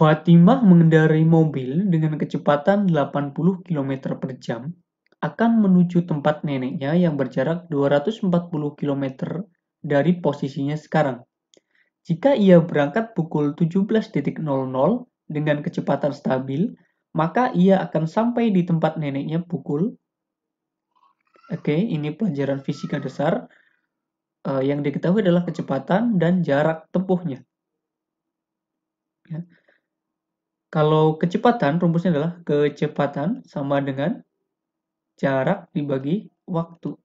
Fatimah mengendarai mobil dengan kecepatan 80 km per jam akan menuju tempat neneknya yang berjarak 240 km dari posisinya sekarang. Jika ia berangkat pukul 17.00 dengan kecepatan stabil, maka ia akan sampai di tempat neneknya pukul. Oke, ini pelajaran fisika dasar. Yang diketahui adalah kecepatan dan jarak tempuhnya. Ya. Kalau kecepatan, rumusnya adalah kecepatan sama dengan jarak dibagi waktu.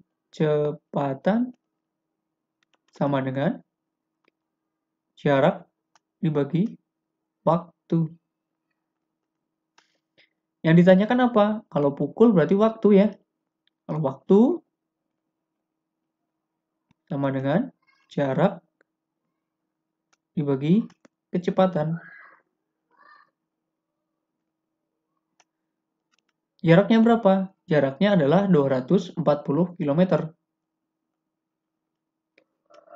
Kecepatan sama dengan jarak dibagi waktu. Yang ditanyakan apa? Kalau pukul berarti waktu ya. Kalau waktu sama dengan jarak dibagi kecepatan. Jaraknya berapa? Jaraknya adalah 240 km.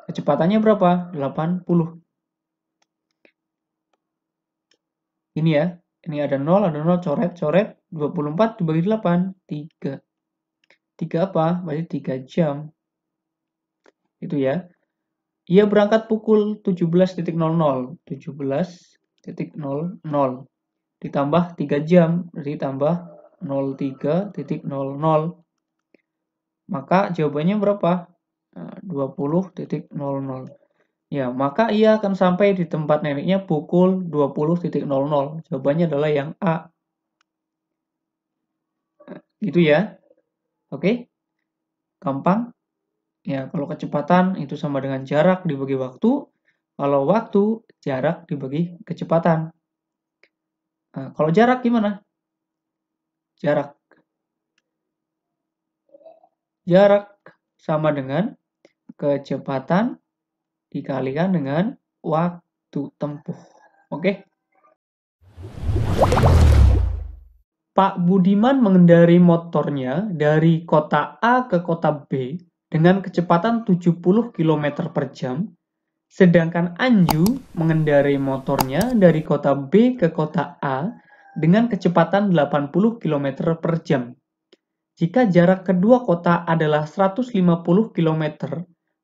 Kecepatannya berapa? 80. Ini ya. Ini ada 0, coret. 24 dibagi 8, 3. 3 apa? Berarti 3 jam. Itu ya. Ia berangkat pukul 17.00. 17.00. Ditambah 3 jam. Berarti tambah 03.00. Maka jawabannya berapa? 20.00. Ya, maka ia akan sampai di tempat neneknya pukul 20.00. Jawabannya adalah yang A. Gitu ya. Oke? Gampang? Ya, kalau kecepatan itu sama dengan jarak dibagi waktu. Kalau waktu, jarak dibagi kecepatan. Nah, kalau jarak gimana? Jarak sama dengan kecepatan dikalikan dengan waktu tempuh. Oke? Pak Budiman mengendarai motornya dari kota A ke kota B dengan kecepatan 70 km per jam, sedangkan Anju mengendarai motornya dari kota B ke kota A dengan kecepatan 80 km per jam. Jika jarak kedua kota adalah 150 km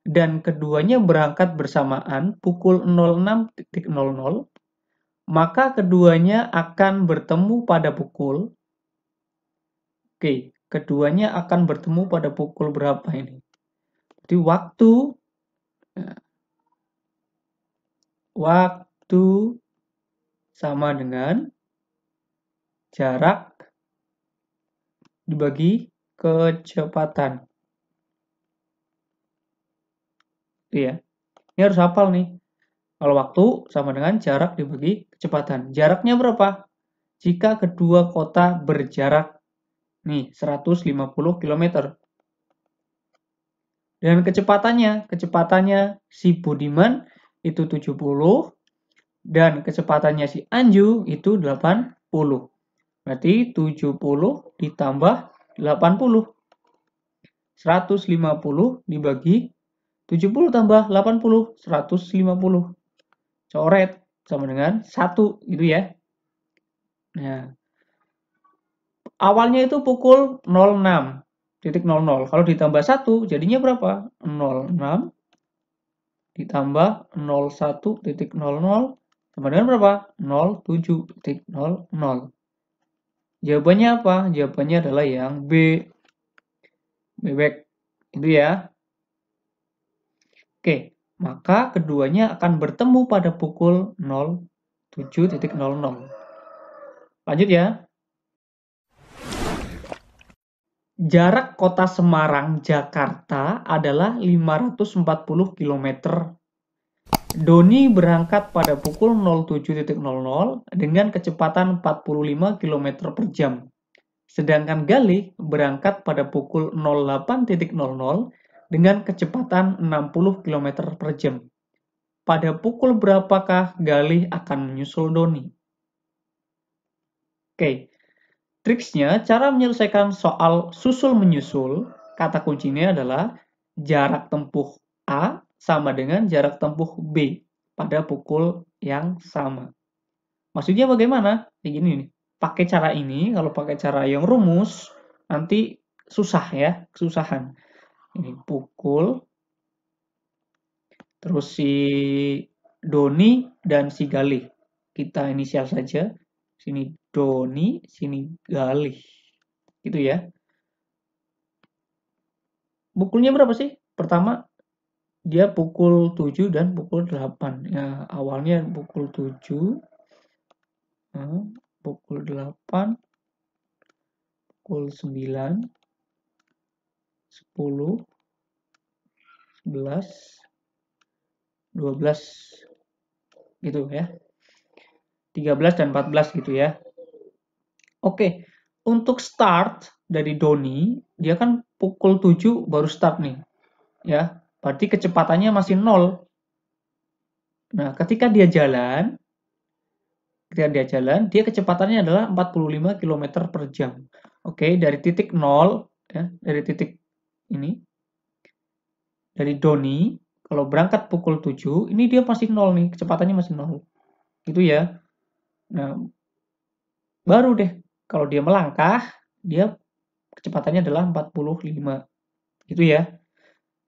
dan keduanya berangkat bersamaan pukul 06.00, maka keduanya akan bertemu pada pukul. Oke, keduanya akan bertemu pada pukul berapa ini? Jadi waktu sama dengan jarak dibagi kecepatan. Iya. Ini harus hafal nih. Kalau waktu sama dengan jarak dibagi kecepatan. Jaraknya berapa? Jika kedua kota berjarak nih 150 km. Dan kecepatannya si Budiman itu 70 dan kecepatannya si Anju itu 80. Berarti 70 ditambah 80. 150 dibagi 70 tambah 80, 150. Coret sama dengan 1 gitu ya. Nah, awalnya itu pukul 06.00. Kalau ditambah 1 jadinya berapa? 06 ditambah 01.00 sama dengan berapa? 07.00. Jawabannya apa? Jawabannya adalah yang B. Bebek. Itu ya. Oke, maka keduanya akan bertemu pada pukul 07.00. Lanjut ya. Jarak kota Semarang, Jakarta adalah 540 km. Doni berangkat pada pukul 07.00 dengan kecepatan 45 km per jam. Sedangkan Galih berangkat pada pukul 08.00 dengan kecepatan 60 km per jam. Pada pukul berapakah Galih akan menyusul Doni? Oke. Triksnya, cara menyelesaikan soal susul-menyusul, kata kuncinya adalah jarak tempuh A sama dengan jarak tempuh B. pada pukul yang sama. Maksudnya bagaimana? Kayak gini nih. Pakai cara ini, kalau pakai cara yang rumus, nanti susah ya, kesusahan. Ini pukul, terus si Doni dan si Galih. Kita inisial saja. Sini Doni, sini Galih. Gitu ya. Pukulnya berapa sih? Pertama, dia pukul 7 dan pukul 8. Ya, awalnya pukul 7, pukul 8, pukul 9, 10, 11, 12 gitu ya. 13 dan 14 gitu ya. Oke, untuk start dari Doni, dia kan pukul 7 baru start nih. Ya, berarti kecepatannya masih 0. Nah, ketika dia jalan, dia kecepatannya adalah 45 km per jam. Oke, dari titik 0, ya, dari titik ini, dari Doni, kalau berangkat pukul 7, ini dia masih 0 nih, kecepatannya masih 0. Gitu ya. Nah, baru deh, kalau dia melangkah, dia kecepatannya adalah 45. Gitu ya.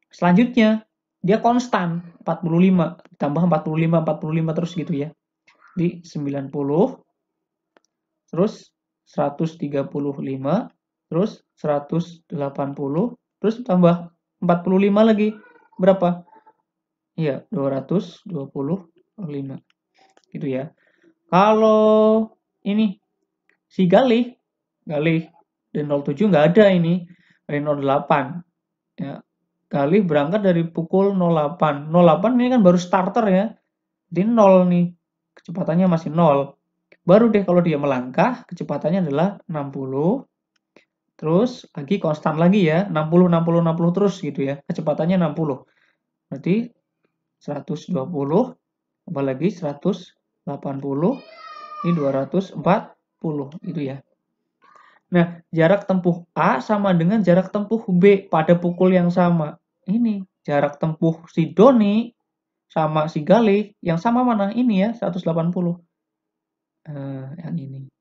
Selanjutnya, dia konstan 45, tambah 45 terus gitu ya. Di 90, terus 135, terus 180, terus tambah 45 lagi. Berapa? Iya, 225. Gitu ya. Kalau ini si Galih dari 07 nggak ada ini, dari 08. Ya, Galih berangkat dari pukul 08. 08 ini kan baru starter ya. Jadi 0 nih. Kecepatannya masih 0. Baru deh kalau dia melangkah, kecepatannya adalah 60. Terus lagi konstan lagi ya, 60, 60, 60 terus gitu ya. Kecepatannya 60. Berarti 120, apalagi 180, ini 240 gitu ya. Nah, jarak tempuh A sama dengan jarak tempuh B pada pukul yang sama. Ini jarak tempuh si Doni sama si Galih yang sama mana? Ini ya, 180. Yang ini.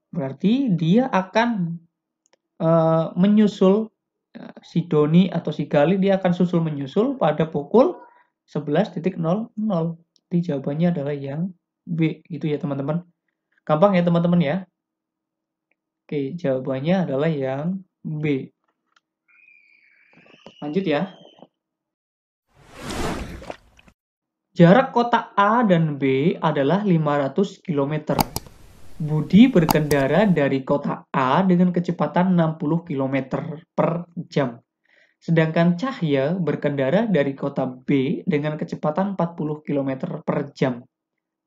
Berarti dia akan menyusul si Doni atau si Galih, dia akan susul menyusul pada pukul 11.00. Jadi jawabannya adalah yang B gitu ya teman-teman. Gampang ya teman-teman ya. Oke, jawabannya adalah yang B. Lanjut ya. Jarak kota A dan B adalah 500 km. Budi berkendara dari kota A dengan kecepatan 60 km per jam. Sedangkan Cahya berkendara dari kota B dengan kecepatan 40 km per jam.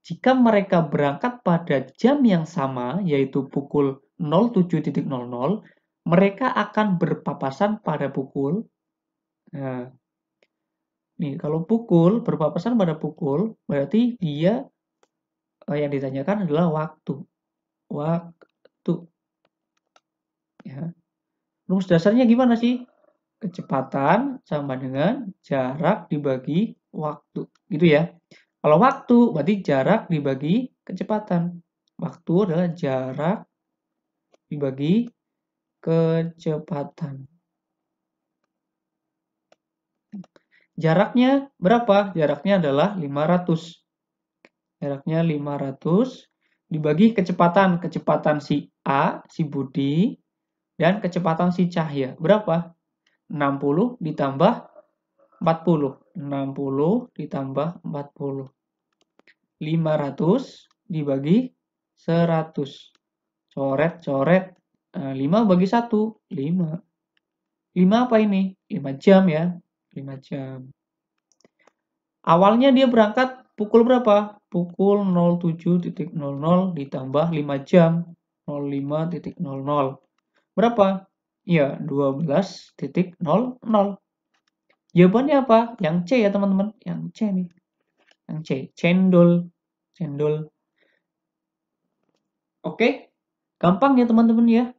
Jika mereka berangkat pada jam yang sama, yaitu pukul 07.00, mereka akan berpapasan pada pukul. Nah, nih kalau pukul berpapasan pada pukul, berarti dia yang ditanyakan adalah waktu. Waktu. Ya. Rumus dasarnya gimana sih? Kecepatan sama dengan jarak dibagi waktu. Gitu ya. Kalau waktu berarti jarak dibagi kecepatan. Waktu adalah jarak dibagi kecepatan. Jaraknya berapa? Jaraknya adalah 500. Jaraknya 500 dibagi kecepatan. Kecepatan si A, si Budi, dan kecepatan si Cahya. Berapa? 60 ditambah 40. 60 ditambah 40. 500 dibagi 100. Coret-coret. 5 bagi 1. 5. 5 apa ini? 5 jam ya. 5 jam. Awalnya dia berangkat pukul berapa? Pukul 07.00 ditambah 5 jam. 05.00. Berapa? Ya, 12.00. Jawabannya apa? Yang C ya teman-teman. Yang C nih. Yang C. Cendol. Cendol. Oke. Gampang ya teman-teman ya.